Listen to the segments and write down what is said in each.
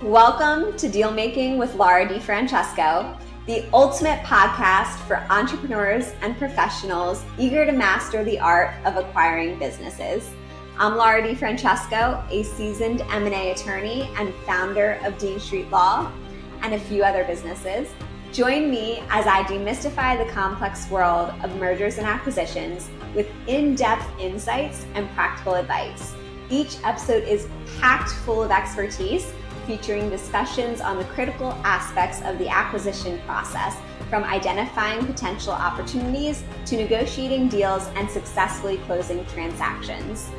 Welcome to Dealmaking with Laura DiFrancesco, the ultimate podcast for entrepreneurs and professionals eager to master the art of acquiring businesses. I'm Laura DiFrancesco, a seasoned M&A attorney and founder of Dean Street Law and a few other businesses. Join me as I demystify the complex world of mergers and acquisitions with in-depth insights and practical advice. Each episode is packed full of expertise, featuring discussions on the critical aspects of the acquisition process, from identifying potential opportunities to negotiating deals and successfully closing transactions.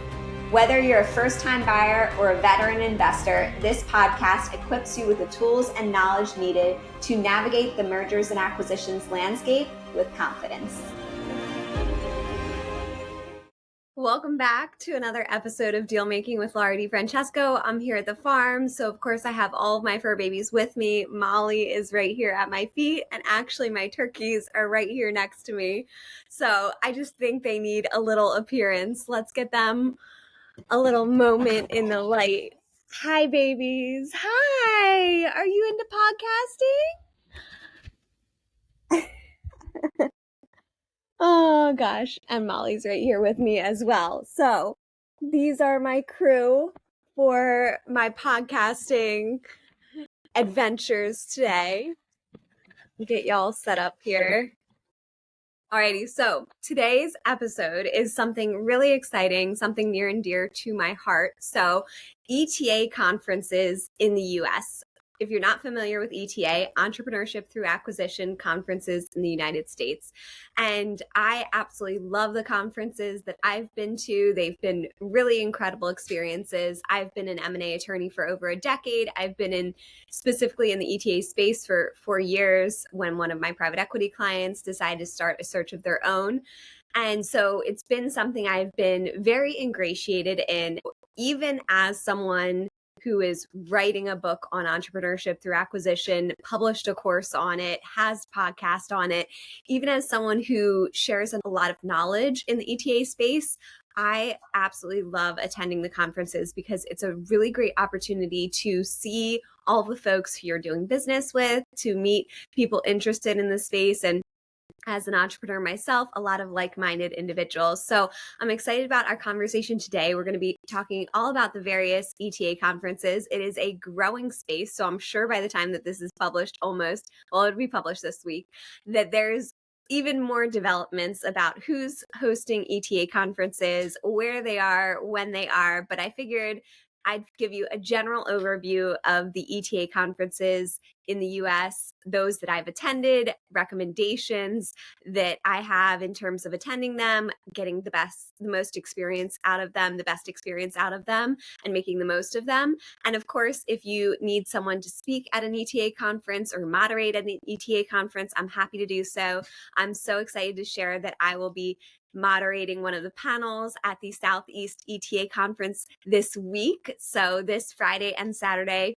Whether you're a first-time buyer or a veteran investor, this podcast equips you with the tools and knowledge needed to navigate the mergers and acquisitions landscape with confidence. Welcome back to another episode of Dealmaking with Laura DiFrancesco. I'm here at the farm, so of course I have all of my fur babies with me. Molly is right here at my feet, and actually my turkeys are right here next to me. So I just think they need a little appearance. Let's get them a little moment in the light. Hi, babies. Hi. Are you into podcasting? Oh gosh, and Molly's right here with me as well. So these are my crew for my podcasting adventures today. Get y'all set up here. Alrighty, so today's episode is something really exciting, something near and dear to my heart. So ETA Conferences in the US. If you're not familiar with ETA, Entrepreneurship Through Acquisition Conferences in the United States. And I absolutely love the conferences that I've been to. They've been really incredible experiences. I've been an M&A attorney for over a decade. I've been specifically in the ETA space for 4 years when one of my private equity clients decided to start a search of their own. And so it's been something I've been very ingratiated in, even as someone who is writing a book on entrepreneurship through acquisition, published a course on it, has podcast on it. Even as someone who shares a lot of knowledge in the ETA space, I absolutely love attending the conferences because it's a really great opportunity to see all the folks who you're doing business with, to meet people interested in the space, and as an entrepreneur myself, a lot of like-minded individuals. So I'm excited about our conversation today. We're going to be talking all about the various ETA conferences. It is a growing space, so I'm sure by the time that this is published, it'll be published this week, that there's even more developments about who's hosting ETA conferences, where they are, when they are. But I figured I'd give you a general overview of the ETA conferences in the US, those that I've attended, recommendations that I have in terms of attending them, getting the most experience out of them, the best experience out of them, and making the most of them. And of course, if you need someone to speak at an ETA conference or moderate at an ETA conference, I'm happy to do so. I'm so excited to share that I will be moderating one of the panels at the Southeast ETA Conference this week. So this Friday and Saturday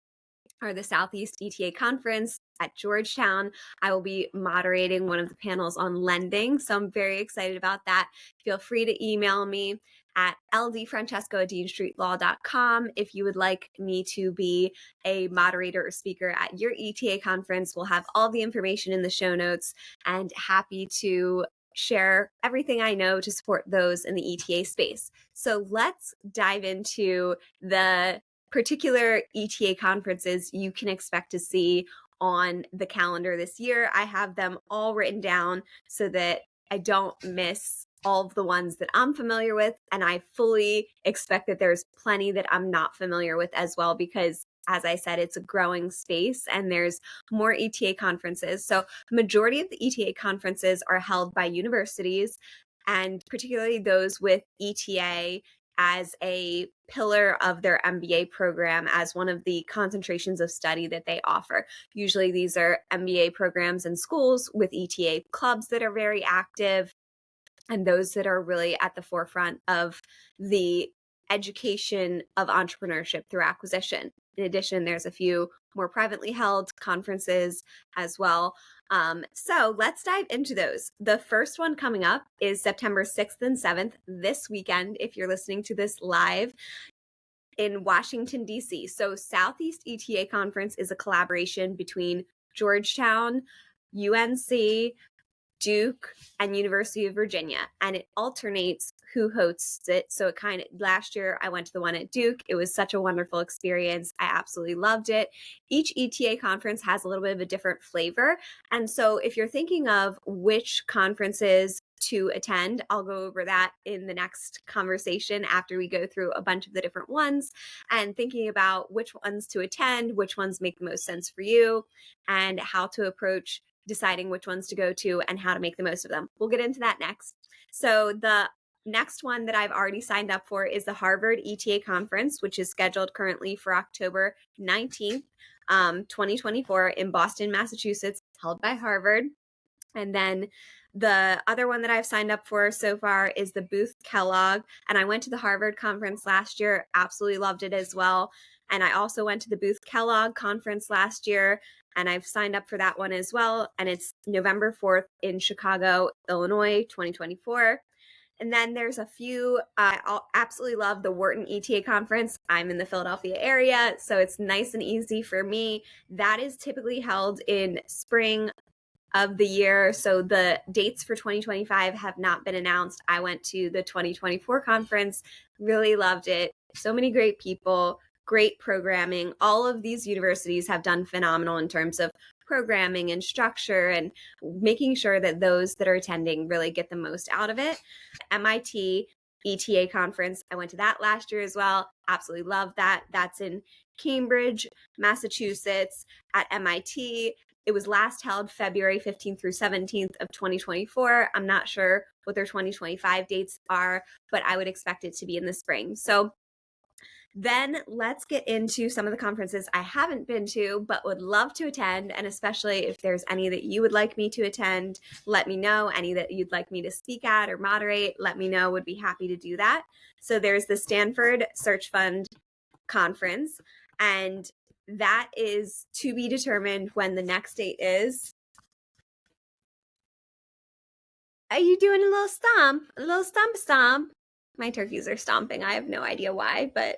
are the Southeast ETA Conference at Georgetown. I will be moderating one of the panels on lending. So I'm very excited about that. Feel free to email me at ldfrancesco@deanstreetlaw.com if you would like me to be a moderator or speaker at your ETA conference. We'll have all the information in the show notes, and happy to share everything I know to support those in the ETA space. So let's dive into the particular ETA conferences you can expect to see on the calendar this year. I have them all written down so that I don't miss all of the ones that I'm familiar with, and I fully expect that there's plenty that I'm not familiar with as well, because as I said, it's a growing space and there's more ETA conferences. So the majority of the ETA conferences are held by universities, and particularly those with ETA as a pillar of their MBA program, as one of the concentrations of study that they offer. Usually these are MBA programs in schools with ETA clubs that are very active, and those that are really at the forefront of the education of entrepreneurship through acquisition. In addition, there's a few more privately held conferences as well. So let's dive into those. The first one coming up is September 6th and 7th, this weekend, if you're listening to this live. in Washington, D.C. So Southeast ETA Conference is a collaboration between Georgetown, UNC, Duke, and University of Virginia, and it alternates who hosts it. So it kind of, last year I went to the one at Duke. It was such a wonderful experience. I absolutely loved it. Each ETA conference has a little bit of a different flavor. And so if you're thinking of which conferences to attend, I'll go over that in the next conversation after we go through a bunch of the different ones and thinking about which ones to attend, which ones make the most sense for you, and how to approach deciding which ones to go to and how to make the most of them. We'll get into that next. So the next one that I've already signed up for is the Harvard ETA Conference, which is scheduled currently for October 19th, 2024 in Boston, Massachusetts, held by Harvard. And then the other one that I've signed up for so far is the Booth-Kellogg. And I went to the Harvard conference last year, absolutely loved it as well. And I also went to the Booth-Kellogg conference last year, and I've signed up for that one as well. And it's November 4th in Chicago, Illinois, 2024. And then there's a few, I absolutely love the Wharton ETA Conference. I'm in the Philadelphia area, so it's nice and easy for me. That is typically held in spring of the year. So the dates for 2025 have not been announced. I went to the 2024 conference, really loved it. So many great people, great programming. All of these universities have done phenomenal in terms of programming and structure and making sure that those that are attending really get the most out of it. MIT ETA Conference, I went to that last year as well. Absolutely love that. That's in Cambridge, Massachusetts at MIT. It was last held February 15th through 17th of 2024. I'm not sure what their 2025 dates are, but I would expect it to be in the spring. So then let's get into some of the conferences I haven't been to, but would love to attend. And especially if there's any that you would like me to attend, let me know. Any that you'd like me to speak at or moderate, let me know. Would be happy to do that. So there's the Stanford Search Fund Conference, and that is to be determined when the next date is. Are you doing a little stomp? A little stomp stomp? My turkeys are stomping. I have no idea why, but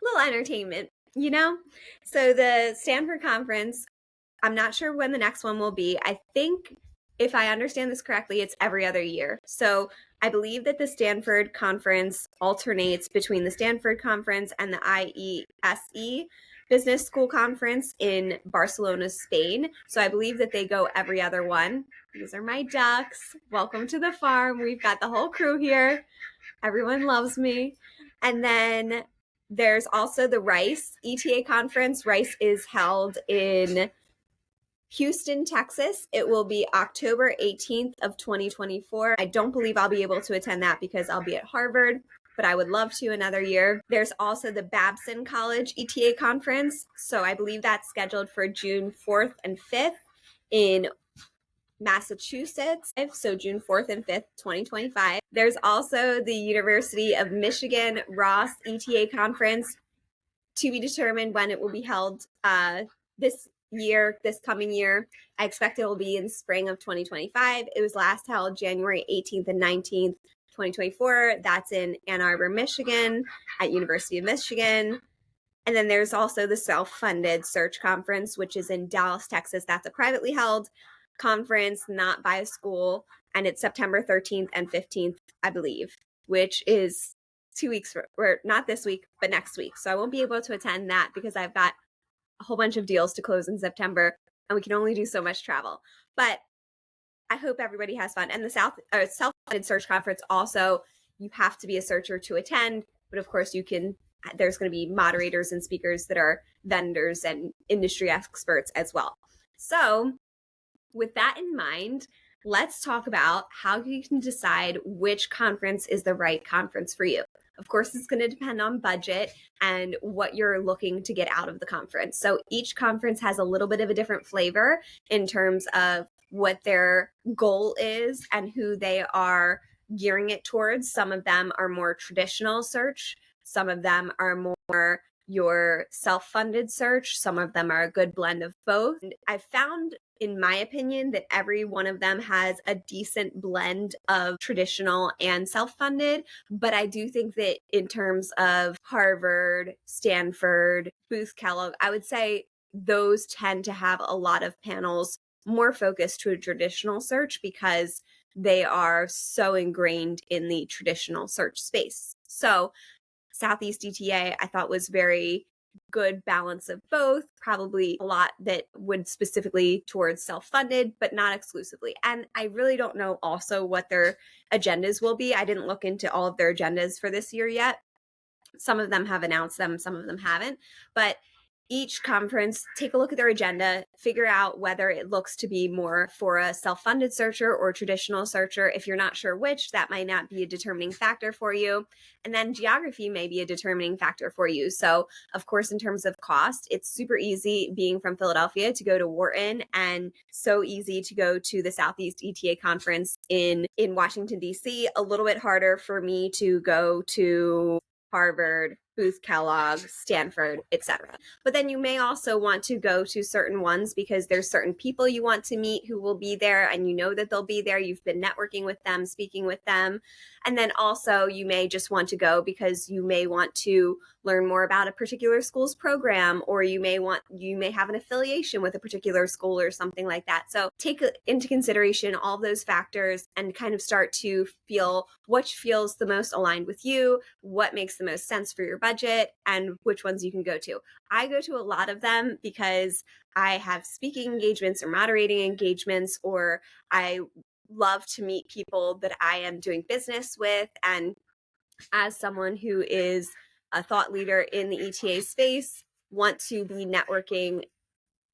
a little entertainment, you know? So the Stanford Conference, I'm not sure when the next one will be. I think, if I understand this correctly, it's every other year. So I believe that the Stanford Conference alternates between the Stanford Conference and the IESE Business School Conference in Barcelona, Spain. So I believe that they go every other one. These are my ducks. Welcome to the farm. We've got the whole crew here. Everyone loves me. And then there's also the Rice ETA Conference. Rice is held in Houston, Texas. It will be October 18th of 2024. I don't believe I'll be able to attend that because I'll be at Harvard, but I would love to another year. There's also the Babson College ETA Conference. So I believe that's scheduled for June 4th and 5th in Massachusetts. So June 4th and 5th, 2025. There's also the University of Michigan Ross ETA Conference, to be determined when it will be held this coming year. I expect it will be in spring of 2025. It was last held January 18th and 19th, 2024. That's in Ann Arbor, Michigan at University of Michigan. And then there's also the self-funded Search Conference, which is in Dallas, Texas. That's a privately held conference, not by a school. And it's September 13th and 15th, I believe, which is 2 weeks, or not this week, but next week. So I won't be able to attend that because I've got a whole bunch of deals to close in September, and we can only do so much travel. But I hope everybody has fun. And the self-funded Search Conference also, you have to be a searcher to attend, but of course there's going to be moderators and speakers that are vendors and industry experts as well. So with that in mind, let's talk about how you can decide which conference is the right conference for you. Of course, it's going to depend on budget and what you're looking to get out of the conference. So each conference has a little bit of a different flavor in terms of what their goal is and who they are gearing it towards. Some of them are more traditional search. Some of them are more your self-funded search. Some of them are a good blend of both. And I found in my opinion, that every one of them has a decent blend of traditional and self-funded. But I do think that in terms of Harvard, Stanford, Booth-Kellogg, I would say those tend to have a lot of panels more focused to a traditional search because they are so ingrained in the traditional search space. So Southeast ETA, I thought was very good balance of both, probably a lot that would specifically towards self-funded, but not exclusively. And I really don't know also what their agendas will be. I didn't look into all of their agendas for this year yet. Some of them have announced them, some of them haven't. But each conference, take a look at their agenda, figure out whether it looks to be more for a self-funded searcher or traditional searcher. If you're not sure which, that might not be a determining factor for you. And then geography may be a determining factor for you. So, of course, in terms of cost, it's super easy being from Philadelphia to go to Wharton, and so easy to go to the Southeast ETA Conference in Washington, D.C. A little bit harder for me to go to Harvard, Booth-Kellogg, Stanford, etc. But then you may also want to go to certain ones because there's certain people you want to meet who will be there, and you know that they'll be there. You've been networking with them, speaking with them. And then also you may just want to go because you may want to learn more about a particular school's program, or you may have an affiliation with a particular school or something like that. So take into consideration all those factors and kind of start to feel which feels the most aligned with you, what makes the most sense for your budget, and which ones you can go to. I go to a lot of them because I have speaking engagements or moderating engagements, or I love to meet people that I am doing business with. And as someone who is a thought leader in the ETA space, want to be networking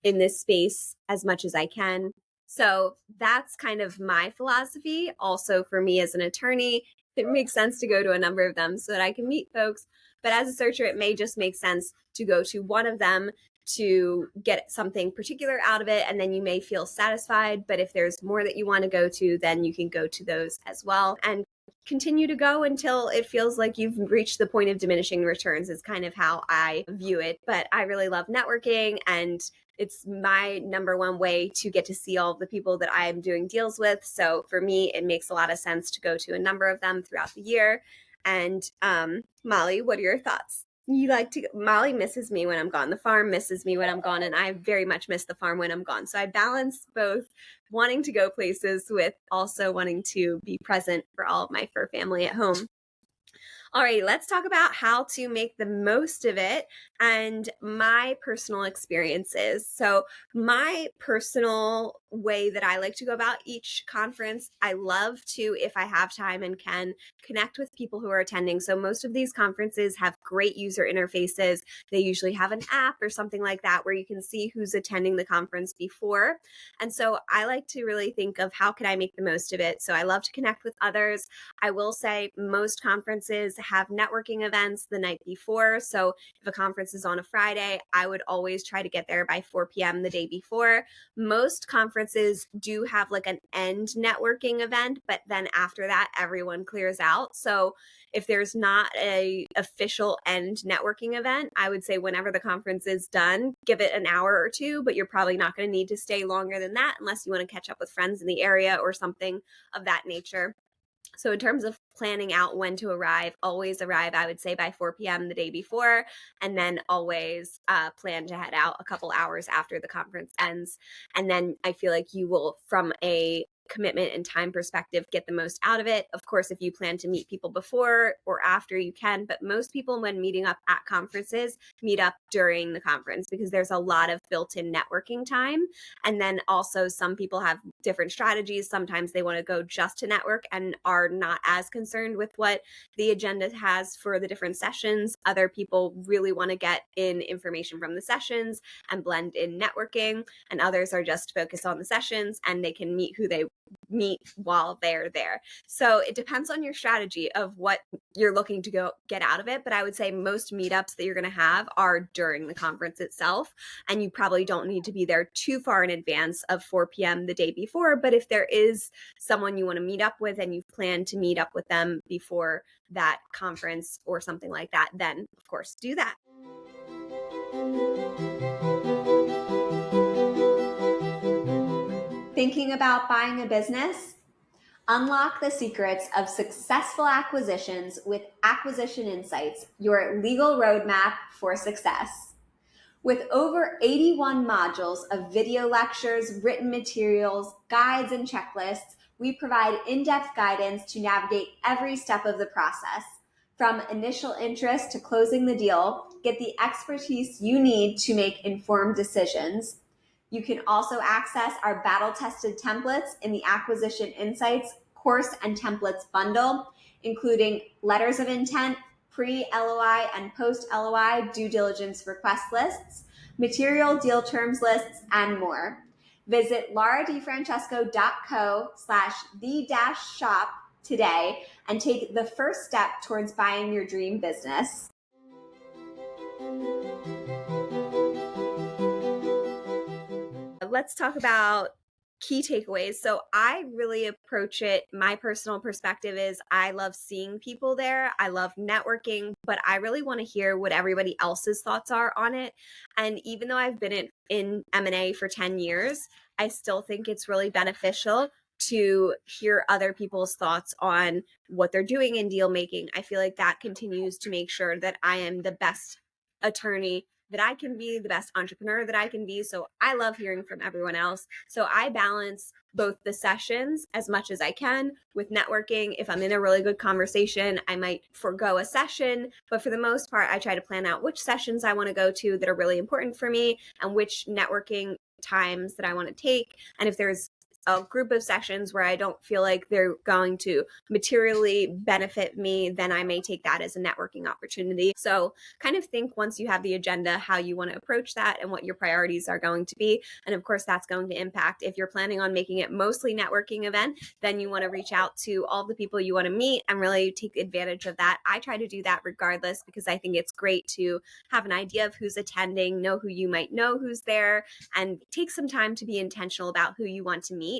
in this space as much as I can. So that's kind of my philosophy. Also, for me as an attorney, it makes sense to go to a number of them so that I can meet folks. But as a searcher, it may just make sense to go to one of them to get something particular out of it, and then you may feel satisfied. But if there's more that you want to go to, then you can go to those as well. And continue to go until it feels like you've reached the point of diminishing returns is kind of how I view it. But I really love networking, and it's my number one way to get to see all of the people that I am doing deals with. So for me, it makes a lot of sense to go to a number of them throughout the year. And Molly, what are your thoughts? Molly misses me when I'm gone. The farm misses me when I'm gone, and I very much miss the farm when I'm gone. So I balance both wanting to go places with also wanting to be present for all of my fur family at home. All right, let's talk about how to make the most of it and my personal experiences. So my personal way that I like to go about each conference, I love to, if I have time and can, connect with people who are attending. So most of these conferences have great user interfaces. They usually have an app or something like that where you can see who's attending the conference before. And so I like to really think of how can I make the most of it. So I love to connect with others. I will say most conferences have networking events the night before. So if a conference is on a Friday, I would always try to get there by 4 p.m. the day before. Most conferences do have like an end networking event, but then after that, everyone clears out. So if there's not a official end networking event, I would say whenever the conference is done, give it an hour or two, but you're probably not going to need to stay longer than that unless you want to catch up with friends in the area or something of that nature. So in terms of planning out when to arrive, always arrive, I would say, by 4 p.m. the day before, and then always plan to head out a couple hours after the conference ends. And then I feel like you will, from a commitment and time perspective, get the most out of it. Of course, if you plan to meet people before or after, you can, but most people when meeting up at conferences meet up during the conference because there's a lot of built-in networking time. And then also some people have different strategies. Sometimes they want to go just to network and are not as concerned with what the agenda has for the different sessions. Other people really want to get in information from the sessions and blend in networking, and others are just focused on the sessions and they can meet who they meet while they're there. So it depends on your strategy of what you're looking to go get out of it. But I would say most meetups that you're going to have are during the conference itself. And you probably don't need to be there too far in advance of 4 p.m. the day before. But if there is someone you want to meet up with and you plan to meet up with them before that conference or something like that, then of course do that. Thinking about buying a business? Unlock the secrets of successful acquisitions with Acquisition Insights, your legal roadmap for success. With over 81 modules of video lectures, written materials, guides, and checklists, we provide in-depth guidance to navigate every step of the process. From initial interest to closing the deal, get the expertise you need to make informed decisions. You can also access our battle-tested templates in the Acquisition Insights course and templates bundle, including letters of intent, pre-LOI and post-LOI due diligence request lists, material deal terms lists, and more. Visit lauradifrancesco.co/the-shop today and take the first step towards buying your dream business. Let's talk about key takeaways. So I really approach it, my personal perspective is I love seeing people there. I love networking, but I really want to hear what everybody else's thoughts are on it. And even though I've been in M&A for 10 years, I still think it's really beneficial to hear other people's thoughts on what they're doing in deal making. I feel like that continues to make sure that I am the best attorney that I can be, the best entrepreneur that I can be. So I love hearing from everyone else. So I balance both the sessions as much as I can with networking. If I'm in a really good conversation, I might forego a session, but for the most part, I try to plan out which sessions I want to go to that are really important for me and which networking times that I want to take. And if there's a group of sessions where I don't feel like they're going to materially benefit me, then I may take that as a networking opportunity. So kind of think once you have the agenda, how you want to approach that and what your priorities are going to be. And of course, that's going to impact if you're planning on making it mostly networking event, then you want to reach out to all the people you want to meet and really take advantage of that. I try to do that regardless because I think it's great to have an idea of who's attending, know who you might know who's there, and take some time to be intentional about who you want to meet.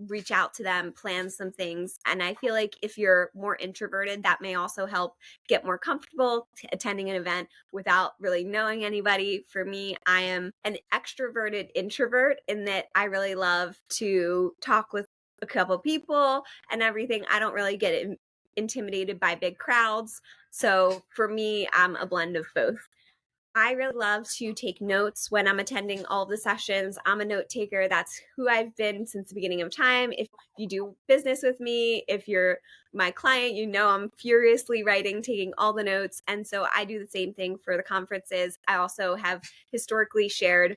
Reach out to them, plan some things. And I feel like if you're more introverted, that may also help get more comfortable attending an event without really knowing anybody. For me, I am an extroverted introvert in that I really love to talk with a couple people and everything. I don't really get intimidated by big crowds. So for me, I'm a blend of both. I really love to take notes when I'm attending all the sessions. I'm a note taker. That's who I've been since the beginning of time. If you do business with me, if you're my client, you know I'm furiously writing, taking all the notes. And so I do the same thing for the conferences. I also have historically shared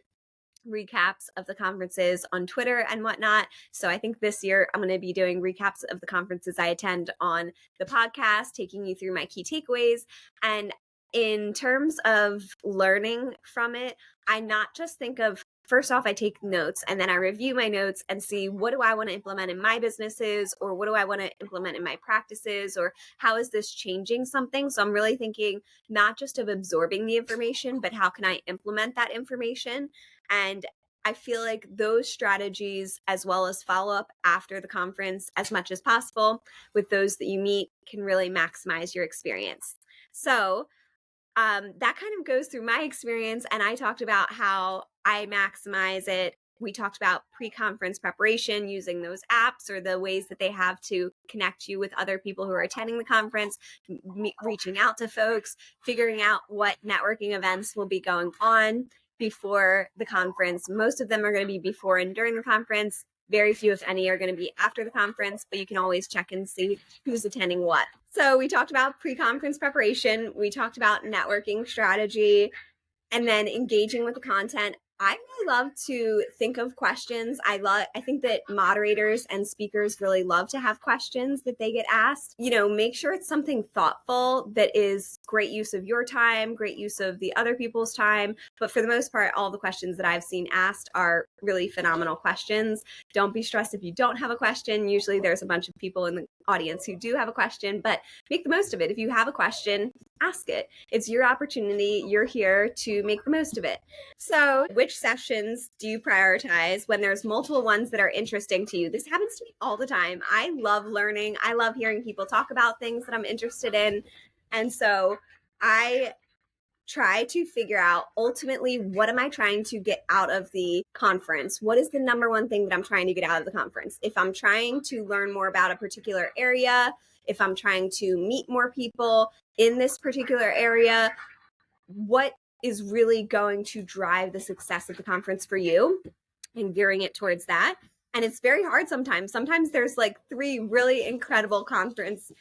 recaps of the conferences on Twitter and whatnot. So I think this year I'm going to be doing recaps of the conferences I attend on the podcast, taking you through my key takeaways. And in terms of learning from it, I not just think of, first off, I take notes and then I review my notes and see what do I want to implement in my businesses, or what do I want to implement in my practices, or how is this changing something? So I'm really thinking not just of absorbing the information, but how can I implement that information? And I feel like those strategies, as well as follow up after the conference as much as possible with those that you meet, can really maximize your experience. So that kind of goes through my experience, and I talked about how I maximize it. We talked about pre-conference preparation, using those apps or the ways that they have to connect you with other people who are attending the conference, reaching out to folks, figuring out what networking events will be going on before the conference. Most of them are going to be before and during the conference. Very few, if any, are going to be after the conference, but you can always check and see who's attending what. So we talked about pre-conference preparation. We talked about networking strategy and then engaging with the content. I really love to think of questions. I think that moderators and speakers really love to have questions that they get asked. Make sure it's something thoughtful that is great use of your time, great use of the other people's time. But for the most part, all the questions that I've seen asked are really phenomenal questions. Don't be stressed if you don't have a question. Usually there's a bunch of people in the audience who do have a question, but make the most of it. If you have a question, ask it. It's your opportunity. You're here to make the most of it. So which sessions do you prioritize when there's multiple ones that are interesting to you? This happens to me all the time. I love learning. I love hearing people talk about things that I'm interested in. And so I try to figure out ultimately, what am I trying to get out of the conference? What is the number one thing that I'm trying to get out of the conference? If I'm trying to learn more about a particular area, if I'm trying to meet more people in this particular area, what is really going to drive the success of the conference for you, and gearing it towards that. And it's very hard sometimes. Sometimes there's like 3 really incredible conference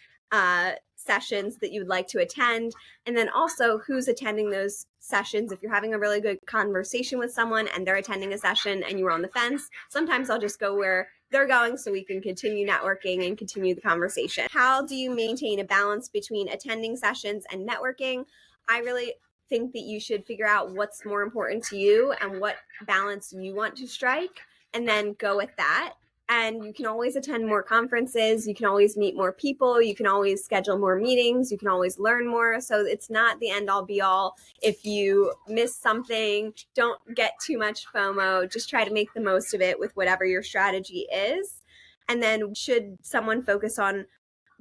sessions that you would like to attend. And then also who's attending those sessions. If you're having a really good conversation with someone and they're attending a session and you were on the fence, sometimes I'll just go where they're going so we can continue networking and continue the conversation. How do you maintain a balance between attending sessions and networking? I really think that you should figure out what's more important to you and what balance you want to strike, and then go with that. And you can always attend more conferences, you can always meet more people, you can always schedule more meetings, you can always learn more. So it's not the end all be all. If you miss something, don't get too much FOMO. Just try to make the most of it with whatever your strategy is. And then should someone focus on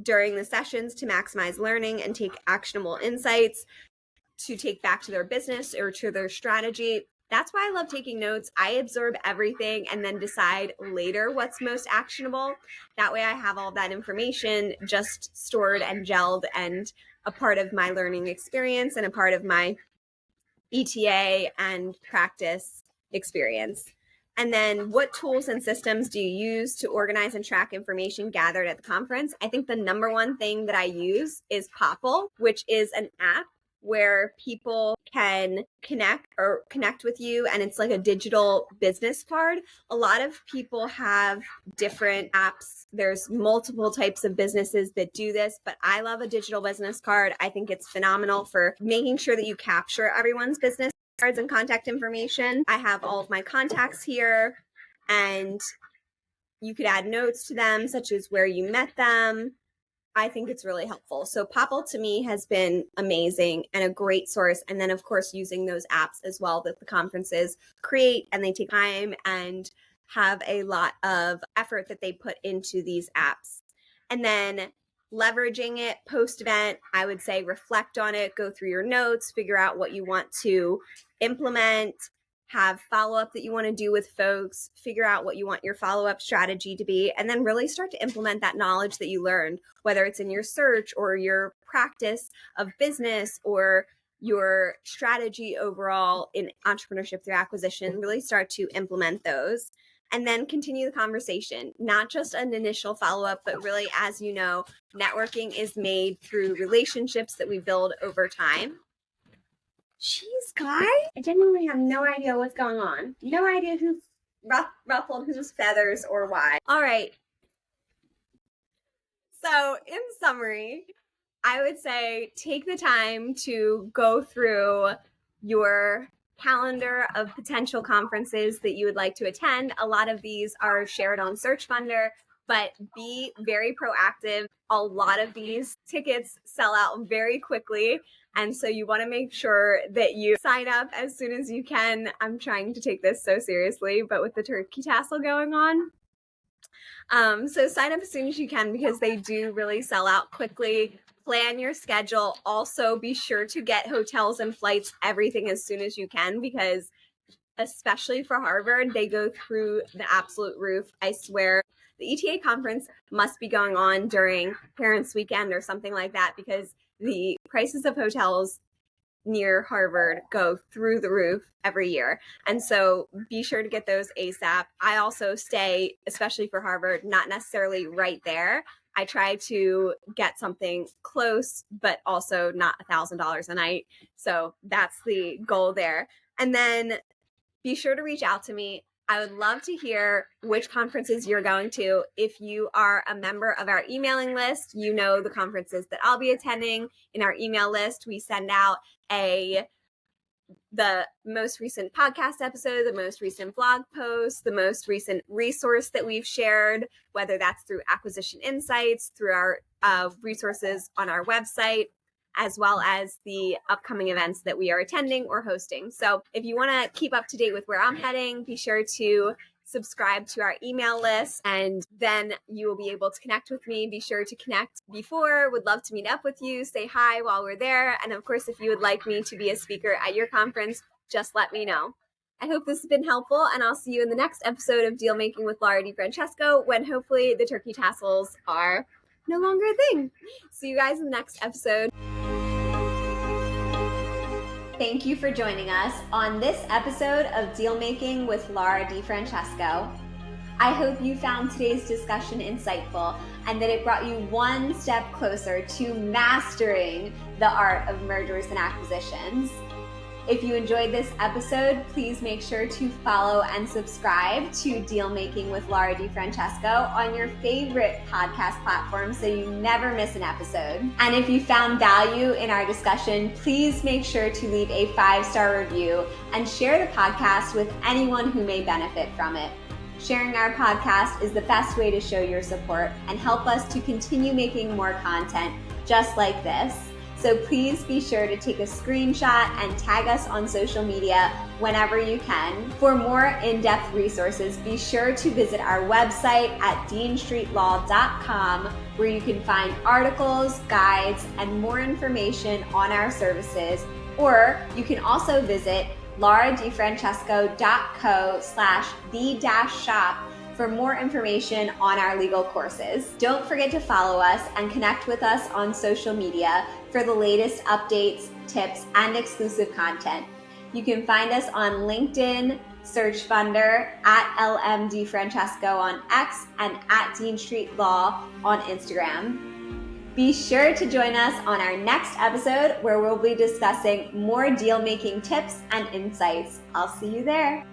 during the sessions to maximize learning and take actionable insights to take back to their business or to their strategy? That's why I love taking notes. I absorb everything and then decide later what's most actionable. That way I have all that information just stored and gelled and a part of my learning experience and a part of my ETA and practice experience. And then what tools and systems do you use to organize and track information gathered at the conference? I think the number one thing that I use is Popple, which is an app where people can connect with you, and it's like a digital business card. A lot of people have different apps. There's multiple types of businesses that do this, but I love a digital business card. I think it's phenomenal for making sure that you capture everyone's business cards and contact information. I have all of my contacts here, and you could add notes to them, such as where you met them. I think it's really helpful. So Popple to me has been amazing and a great source. And then of course, using those apps as well that the conferences create, and they take time and have a lot of effort that they put into these apps. And then leveraging it post-event, I would say reflect on it, go through your notes, figure out what you want to implement, have follow-up that you want to do with folks, figure out what you want your follow-up strategy to be, and then really start to implement that knowledge that you learned, whether it's in your search or your practice of business or your strategy overall in entrepreneurship through acquisition. Really start to implement those. And then continue the conversation, not just an initial follow-up, but really, as you know, networking is made through relationships that we build over time. Jeez, guy, I genuinely have no idea what's going on. No idea who's ruffled whose feathers or why. All right. So in summary, I would say take the time to go through your calendar of potential conferences that you would like to attend. A lot of these are shared on SearchFunder, but be very proactive. A lot of these tickets sell out very quickly. And so you want to make sure that you sign up as soon as you can. I'm trying to take this so seriously, but with the turkey tassel going on. So sign up as soon as you can, because they do really sell out quickly. Plan your schedule. Also be sure to get hotels and flights, everything as soon as you can, because especially for Harvard, they go through the absolute roof. I swear the ETA conference must be going on during Parents' Weekend or something like that, because the prices of hotels near Harvard go through the roof every year. And so be sure to get those ASAP. I also stay, especially for Harvard, not necessarily right there. I try to get something close, but also not $1,000 a night. So that's the goal there. And then be sure to reach out to me. I would love to hear which conferences you're going to. If you are a member of our emailing list, you know the conferences that I'll be attending. In our email list, we send out the most recent podcast episode, the most recent blog post, the most recent resource that we've shared, whether that's through Acquisition Insights, through our resources on our website, as well as the upcoming events that we are attending or hosting. So if you want to keep up to date with where I'm heading, be sure to subscribe to our email list, and then you will be able to connect with me. Be sure to connect before. Would love to meet up with you, say hi while we're there. And of course, if you would like me to be a speaker at your conference, just let me know. I hope this has been helpful, and I'll see you in the next episode of Dealmaking with Laura DiFrancesco, when hopefully the turkey tassels are no longer a thing. See you guys in the next episode. Thank you for joining us on this episode of Dealmaking with Laura DiFrancesco. I hope you found today's discussion insightful and that it brought you one step closer to mastering the art of mergers and acquisitions. If you enjoyed this episode, please make sure to follow and subscribe to Dealmaking with Laura DiFrancesco on your favorite podcast platform so you never miss an episode. And if you found value in our discussion, please make sure to leave a 5-star review and share the podcast with anyone who may benefit from it. Sharing our podcast is the best way to show your support and help us to continue making more content just like this. So please be sure to take a screenshot and tag us on social media whenever you can. For more in-depth resources, be sure to visit our website at deanstreetlaw.com, where you can find articles, guides, and more information on our services. Or you can also visit lauradifrancesco.co/the-shop for more information on our legal courses. Don't forget to follow us and connect with us on social media for the latest updates, tips, and exclusive content. You can find us on LinkedIn, Search Funder, at LMDFrancesco on X, and at Dean Street Law on Instagram. Be sure to join us on our next episode, where we'll be discussing more deal-making tips and insights. I'll see you there.